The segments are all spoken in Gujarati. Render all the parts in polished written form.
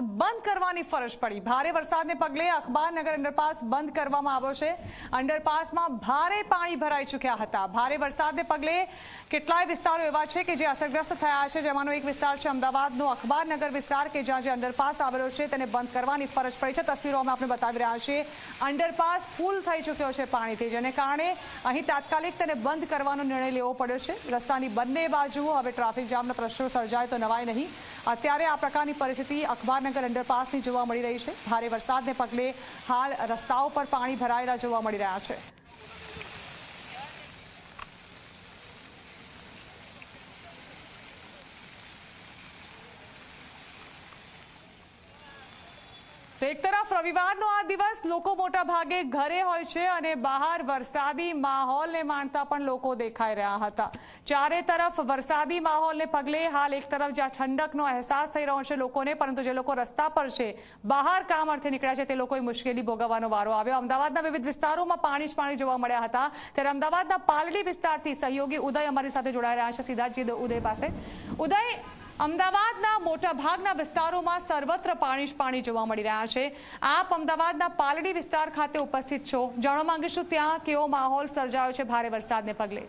બંધ કરવાની ફરજ પડી। ભારે વરસાદને પગલે અખબારનગર અંડરપાસ બંધ કરવામાં આવ્યો છે। અંડરપાસમાં ભારે પાણી ભરાઈ ચૂક્યા હતા। ભારે વરસાદને પગલે કેટલાય વિસ્તારો એવા છે કે જે અસરગ્રસ્ત થયા છે, જેમાંનો એક વિસ્તાર છે અમદાવાદનો અખબારનગર વિસ્તાર કે જ્યાં જે અંડરપાસ આવેલો છે તેને બંધ કરવાની ફરજ પડી છે। તસવીરો અમે આપને બતાવી રહ્યા છીએ। અંડરપાસ ફૂલ થઈ ચૂક્યો છે પાણીથી, જેને કારણે અહીં તાત્કાલિક તેને બંધ કરવાનો નિર્ણય લેવો પડ્યો છે। રસ્તાની બંને બાજુ હવે ટ્રાફિક જામના દ્રશ્યો સર્જાય તો નવાય નહીં। અત્યારે આ પ્રકારની પરિસ્થિતિ અખબારનગર અંડરપાસની જોવા મળી રહી છે। ભારે વરસાદને પગલે હાલ રસ્તાઓ પર પાણી ભરાયેલા જોવા મળી રહ્યા છે। તો એક તરફ રવિવારનો આ દિવસ લોકો મોટા ભાગે ઘરે હોય છે અને બહાર વરસાદી માહોલને માણતા પણ લોકો દેખાઈ રહ્યા હતા। ચારે તરફ વરસાદી માહોલને પગલે હાલ એક તરફ જ્યાં ઠંડકનો અહેસાસ થઈ રહ્યો છે લોકોને, પરંતુ જે લોકો રસ્તા પર છે, બહાર કામ અર્થે નીકળ્યા છે, તે લોકોએ મુશ્કેલી ભોગવવાનો વારો આવ્યો। અમદાવાદના વિવિધ વિસ્તારોમાં પાણી જ પાણી જોવા મળ્યા હતા। ત્યારે અમદાવાદના પાલડી વિસ્તારથી સહયોગી ઉદય અમારી સાથે જોડાઈ રહ્યા છે સીધા ઉદય પાસે। ઉદય, અમદાવાદના મોટા ભાગના વિસ્તારોમાં સર્વત્ર પાણી જ પાણી જોવા મળી રહ્યા છે। આપ અમદાવાદના પાલડી વિસ્તાર ખાતે ઉપસ્થિત છો, જાણવા માંગીશું ત્યાં કેવો માહોલ સર્જાયો છે ભારે વરસાદને પગલે?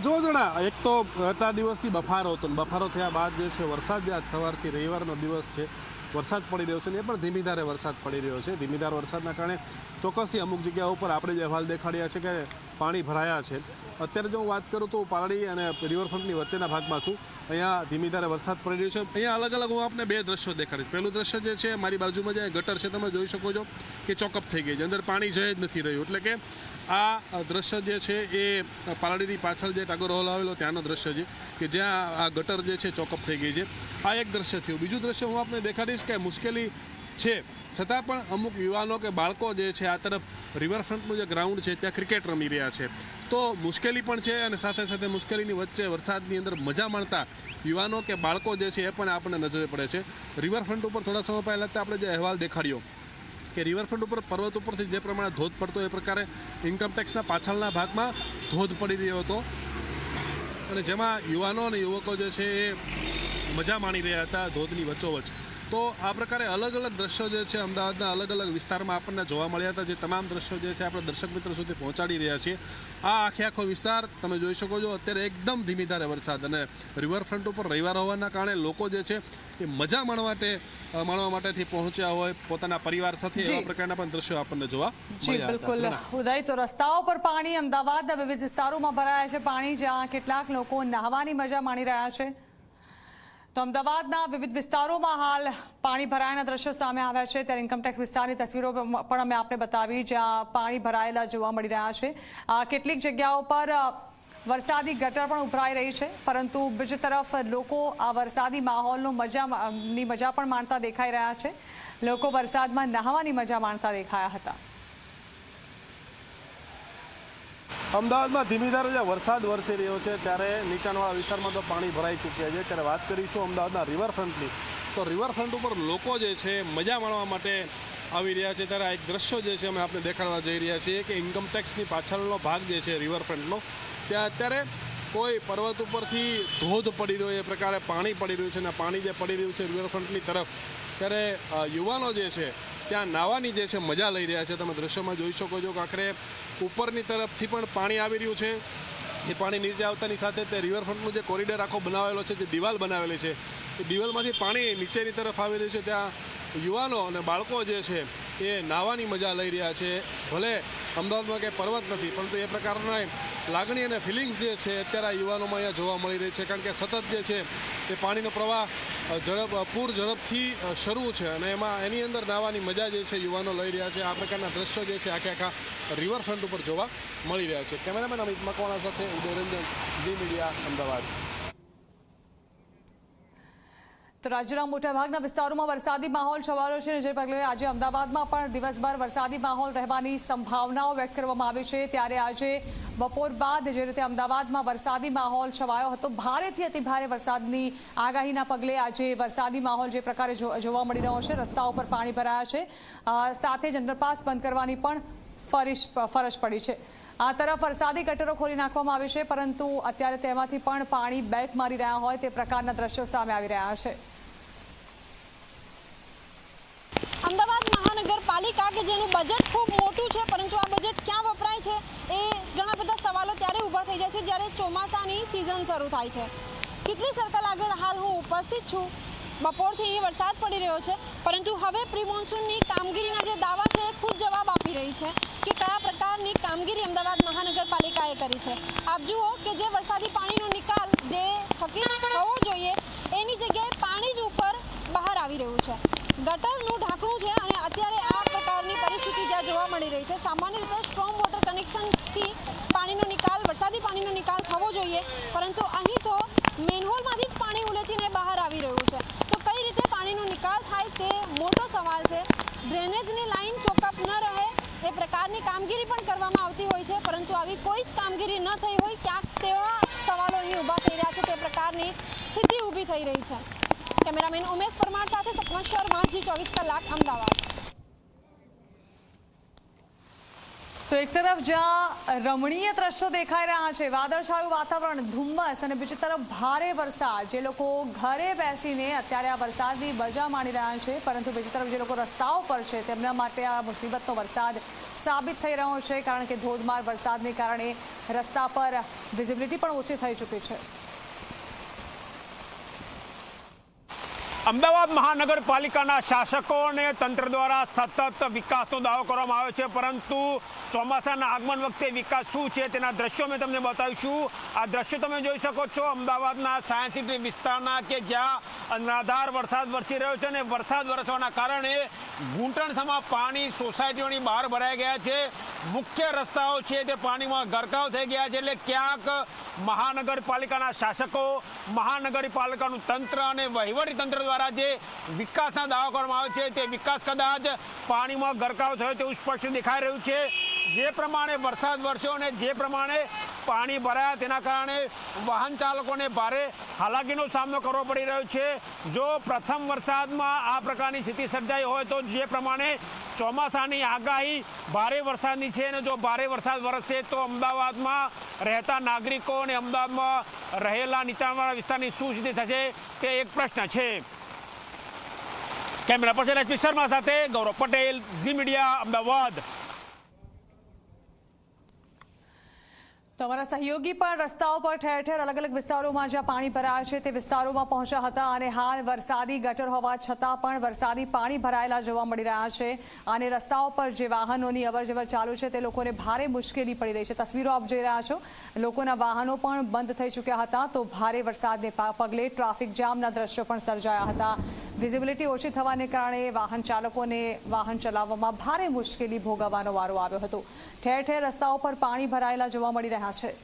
જો જણા, એક તો ગત દિવસથી બફારો હતો, બફારો થયા બાદ જે છે વરસાદ, જે આજ સવારથી રવિવારનો દિવસ છે, વરસાદ પડી રહ્યો છે, એ પણ ધીમી ધારે વરસાદ પડી રહ્યો છે। ધીમી ધારે વરસાદના કારણે ચોક્કસથી અમુક જગ્યાઓ પર આપણે જે અહેવાલ દેખાડ્યા છે કે પાણી ભરાયા છે। અત્યારે જો હું વાત કરું તો પાલડી અને રિવરફ્રન્ટની વચ્ચેના ભાગમાં છું। અહીંયા ધીમી ધારે વરસાદ પડી રહ્યો છે। અહીંયા અલગ અલગ હું આપને બે દ્રશ્યો દેખાડીશ। પહેલું દ્રશ્ય જે છે, મારી બાજુમાં જે ગટર છે, તમે જોઈ શકો છો કે ચોકઅપ થઈ ગઈ છે, અંદર પાણી જઈ જ નથી રહ્યું। એટલે કે આ દ્રશ્ય જે છે એ પાલડીની પાછળ જે ટાગોર હોલ આવેલો ત્યાંનો દ્રશ્ય છે કે જ્યાં આ ગટર જે છે ચોકઅપ થઈ ગઈ છે। આ એક દ્રશ્ય થયું। બીજું દ્રશ્ય હું આપને દેખાડીશ કે મુશ્કેલી છે છતાં પણ અમુક યુવાનો કે બાળકો જે છે આ તરફ રિવરફ્રન્ટનું જે ગ્રાઉન્ડ છે ત્યાં ક્રિકેટ રમી રહ્યા છે। તો મુશ્કેલી પણ છે અને સાથે સાથે મુશ્કેલીની વચ્ચે વરસાદની અંદર મજા માણતા યુવાનો કે બાળકો જે છે એ પણ આપણને નજરે પડે છે। રિવરફ્રન્ટ ઉપર થોડા સમય પહેલાં આપણે જે અહેવાલ દેખાડ્યો કે રિવરફ્રન્ટ ઉપર પર્વત ઉપરથી જે પ્રમાણે ધોધ પડતો એ પ્રકારે ઇન્કમટેક્સના પાછળના ભાગમાં ધોધ પડી રહ્યો હતો અને જેમાં યુવાનો અને યુવકો જે છે એ મજા માણી રહ્યા હતા ધોધની વચ્ચોવચ્ચ। તો આ પ્રકારે અલગ અલગ દ્રશ્યો જે છે અમદાવાદના અલગ અલગ વિસ્તારમાં આપણને જોવા મળ્યા હતા। જે તમામ દ્રશ્યો જે છે આપણે દર્શક મિત્રો સુધી પહોંચાડી રહ્યા છીએ। આ આખો વિસ્તાર તમે જોઈ શકો છો, અત્યારે એકદમ ધીમી ધારે વરસાદ અને રિવરફ્રન્ટ ઉપર રવિવાર હોવાના કારણે લોકો જે છે એ મજા માણવા માટેથી પહોંચ્યા હોય પોતાના પરિવાર સાથે, એવા પ્રકારના પણ દ્રશ્યો આપણને જોવા મળ્યા। બિલકુલ ઉદય, તો રસ્તાઓ પર પાણી અમદાવાદના વિવિધ વિસ્તારોમાં ભરાયા છે પાણી, જ્યાં કેટલાક લોકો નહાવાની મજા માણી રહ્યા છે। તો અમદાવાદના વિવિધ વિસ્તારોમાં હાલ પાણી ભરાયાના દ્રશ્યો સામે આવ્યા છે। ત્યારે ઇન્કમટેક્સ વિસ્તારની તસવીરો પણ અમે આપને બતાવી, જ્યાં પાણી ભરાયેલા જોવા મળી રહ્યા છે। કેટલીક જગ્યાઓ પર વરસાદી ગટર પણ ઉભરાઈ રહી છે, પરંતુ બીજી તરફ લોકો આ વરસાદી માહોલનો મજા પણ માણતા દેખાઈ રહ્યા છે। લોકો વરસાદમાં નહાવાની મજા માણતા દેખાયા હતા। અમદાવાદમાં ધીમી ધારે જે વરસાદ વરસી રહ્યો છે ત્યારે નીચાણવાળા વિસ્તારમાં તો પાણી ભરાઈ ચૂક્યા છે। ત્યારે વાત કરીશું અમદાવાદના રિવરફ્રન્ટની, તો રિવરફ્રન્ટ ઉપર લોકો જે છે મજા માણવા માટે આવી રહ્યા છે। ત્યારે આ એક દ્રશ્યો જે છે અમે આપણે દેખાડવા જઈ રહ્યા છીએ કે ઇન્કમટેક્સની પાછળનો ભાગ જે છે રિવરફ્રન્ટનો, ત્યાં અત્યારે કોઈ પર્વત ઉપરથી ધોધ પડી રહ્યો એ પ્રકારે પાણી પડી રહ્યું છે અને પાણી જે પડી રહ્યું છે રિવરફ્રન્ટની તરફ, ત્યારે યુવાનો જે છે ત્યાં નાવાની જે છે મજા લઈ રહ્યા છે। તમે દ્રશ્યમાં જોઈ શકો છો કે આખરે ઉપરની તરફથી પણ પાણી આવી રહ્યું છે। એ પાણી નીચે આવતાની સાથે તે રિવરફ્રન્ટનો જે કોરિડોર આખો બનાવેલો છે, જે દિવાલ બનાવેલી છે, એ દિવાલમાંથી પાણી નીચેની તરફ આવી રહ્યું છે। ત્યાં યુવાનો અને બાળકો જે છે એ નાવાની મજા લઈ રહ્યા છે। ભલે અમદાવાદમાં કંઈ પર્વત નથી, પરંતુ એ પ્રકારના લાગણી અને ફિલિંગ્સ જે છે અત્યારે આ યુવાનોમાં અહીંયા જોવા મળી રહી છે। કારણ કે સતત જે છે એ પાણીનો પ્રવાહ પૂર ઝડપથી શરૂ છે અને એની અંદર નાહવાની મજા જે છે યુવાનો લઈ રહ્યા છે। આ પ્રકારના દ્રશ્યો જે છે આખા રિવરફ્રન્ટ ઉપર જોવા મળી રહ્યા છે। કેમેરામેન અમિત મકવાણા સાથે ઉદયરંજન, ઝી મીડિયા, અમદાવાદ। તો રાજ્યના મોટાભાગના વિસ્તારોમાં વરસાદી માહોલ છવાયો છે, જે પગલે આજે અમદાવાદમાં પણ દિવસભર વરસાદી માહોલ રહેવાની સંભાવનાઓ વ્યક્ત કરવામાં આવી છે। ત્યારે આજે બપોર બાદ જે રીતે અમદાવાદમાં વરસાદી માહોલ છવાયો હતો, ભારેથી અતિ ભારે વરસાદની આગાહીના પગલે આજે વરસાદી માહોલ જે પ્રકારે જોવા મળી રહ્યો છે, રસ્તાઓ પર પાણી ભરાયા છે, સાથે જ અંડરપાસ બંધ કરવાની પણ ફરજ પડી છે। આ તરફ વરસાદી ગટરો ખોલી નાખવામાં આવી છે, પરંતુ અત્યારે તેમાંથી પણ પાણી બેક મારી રહ્યા હોય તે પ્રકારના દ્રશ્યો સામે આવી રહ્યા છે. અમદાવાદ મહાનગરપાલિકા કે જેનું બજેટ ખૂબ મોટું છે, પરંતુ આ બજેટ ક્યાં વપરાય છે એ ઘણા બધા સવાલો ત્યારે ઊભા થઈ જાય છે જ્યારે ચોમાસાની સિઝન શરૂ થાય છે. કેટલી સર્કલ આગળ હાલ હું ઉપસ્થિત છું. બપોરથી અહીં વરસાદ પડી રહ્યો છે, પરંતુ હવે પ્રી મોન્સૂનની કામગીરીના જે દાવા છે એ ખુદ જવાબ આપી રહી છે કે કયા પ્રકારની કામગીરી અમદાવાદ મહાનગરપાલિકાએ કરી છે. આપ જુઓ કે જે વરસાદી પાણીનો નિકાલ જે થકી થવો જોઈએ એની જગ્યાએ પાણી જ ઉપર બહાર આવી રહ્યું છે. ગટરનું ઢાંકણું છે અને અત્યારે આ પ્રકારની પરિસ્થિતિ જ્યાં જોવા મળી રહી છે. સામાન્ય રીતે સ્ટ્રોમ વોટર કનેક્શનથી પાણીનો નિકાલ, વરસાદી પાણીનો નિકાલ થવો જોઈએ, પરંતુ અહીં તો મેનહોલમાંથી જ પાણી ઉલેચીને બહાર આવી રહ્યું છે. તો કઈ રીતે પાણીનો નિકાલ થાય તે મોટો સવાલ છે. ડ્રેનેજની લાઈન ચોકઅપ ન રહે એ પ્રકારની કામગીરી પણ કરવામાં આવતી હોય છે, પરંતુ આવી કોઈ જ કામગીરી ન થઈ હોય ક્યાંક તેવા સવાલો અહીં ઊભા થઈ રહ્યા છે. તે પ્રકારની સ્થિતિ ઊભી થઈ રહી છે. કેમેરામેન ઉમેશ પરમાર સાથે સપનેશ્વર, માઝી 24 કલાક, અમદાવાદ. તો એક તરફ જ્યાં રમણીય દ્રશ્યો દેખાઈ રહ્યા છે, વાદળછાયું વાતાવરણ, ધુમ્મસ, અને બીજી તરફ ભારે વરસાદ, જે લોકો ઘરે બેસીને અત્યારે આ વરસાદની મજા માણી રહ્યા છે, પરંતુ બીજી તરફ જે લોકો રસ્તાઓ પર છે તેમના માટે આ મુસીબતનો વરસાદ સાબિત થઈ રહ્યો છે, કારણ કે ધોધમાર વરસાદને કારણે રસ્તા પર વિઝિબિલિટી પણ ઓછી થઈ ચૂકી છે. અમદાવાદ મહાનગરપાલિકાના શાસકો અને તંત્ર દ્વારા સતત વિકાસનો દાવો કરવામાં આવ્યો છે, પરંતુ ચોમાસાના આગમન વખતે વિકાસ શું છે તેના દ્રશ્યો મેં તમને બતાવીશું. આ દ્રશ્યો તમે જોઈ શકો છો અમદાવાદના સાયન્સ સિટી વિસ્તારના, કે જ્યાં અનરાધાર વરસાદ વરસી રહ્યો છે અને વરસાદ વરસવાના કારણે ઘૂંટણસમાં પાણી સોસાયટીઓની બહાર ભરાઈ ગયા છે. મુખ્ય રસ્તાઓ છે તે પાણીમાં ગરકાવ થઈ ગયા છે. એટલે ક્યાંક મહાનગરપાલિકાના શાસકો, મહાનગરપાલિકાનું તંત્ર અને વહીવટી તંત્ર દ્વારા જે વિકાસના દાવા કરવામાં આવે છે તે વિકાસ કદાચ પાણીમાં ગરકાવ થયો તેવું સ્પષ્ટ દેખાઈ રહ્યું છે. જે પ્રમાણે વરસાદ વરસ્યો અને જે પ્રમાણે પાણી ભરાયા તેના કારણે વાહન ચાલકોને ભારે હાલાકીનો સામનો કરવો પડી રહ્યો છે. જો પ્રથમ વરસાદમાં આ પ્રકારની સ્થિતિ સર્જાઈ હોય તો જે પ્રમાણે ચોમાસાની આગાહી ભારે વરસાદની છે, અને જો ભારે વરસાદ વરસશે તો અમદાવાદમાં રહેતા નાગરિકો અને અમદાવાદમાં રહેલા નીચાણવાળા વિસ્તારની શું સ્થિતિ થશે તે એક પ્રશ્ન છે. કેમેરા પર્સન એચપી શર્મા સાથે ગૌરવ પટેલ, ઝી મીડિયા, અમદાવાદ. તો અમારા સહયોગી પણ રસ્તાઓ પર ઠેર ઠેર અલગ અલગ વિસ્તારોમાં જ્યાં પાણી ભરાયા છે તે વિસ્તારોમાં પહોંચ્યા હતા, અને હાલ વરસાદી ગટર હોવા છતાં પણ વરસાદી પાણી ભરાયેલા જોવા મળી રહ્યા છે, અને રસ્તાઓ પર જે વાહનોની અવરજવર ચાલુ છે તે લોકોને ભારે મુશ્કેલી પડી રહી છે. તસવીરો આપ જોઈ રહ્યા છો, લોકોના વાહનો પણ બંધ થઈ ચૂક્યા હતા. તો ભારે વરસાદને પગલે ટ્રાફિક જામના દ્રશ્યો પણ સર્જાયા હતા. વિઝિબિલિટી ઓછી થવાને કારણે વાહન ચાલકોને વાહન ચલાવવામાં ભારે મુશ્કેલી ભોગવવાનો વારો આવ્યો હતો. ઠેર ઠેર રસ્તાઓ પર પાણી ભરાયેલા જોવા મળી રહ્યા છે.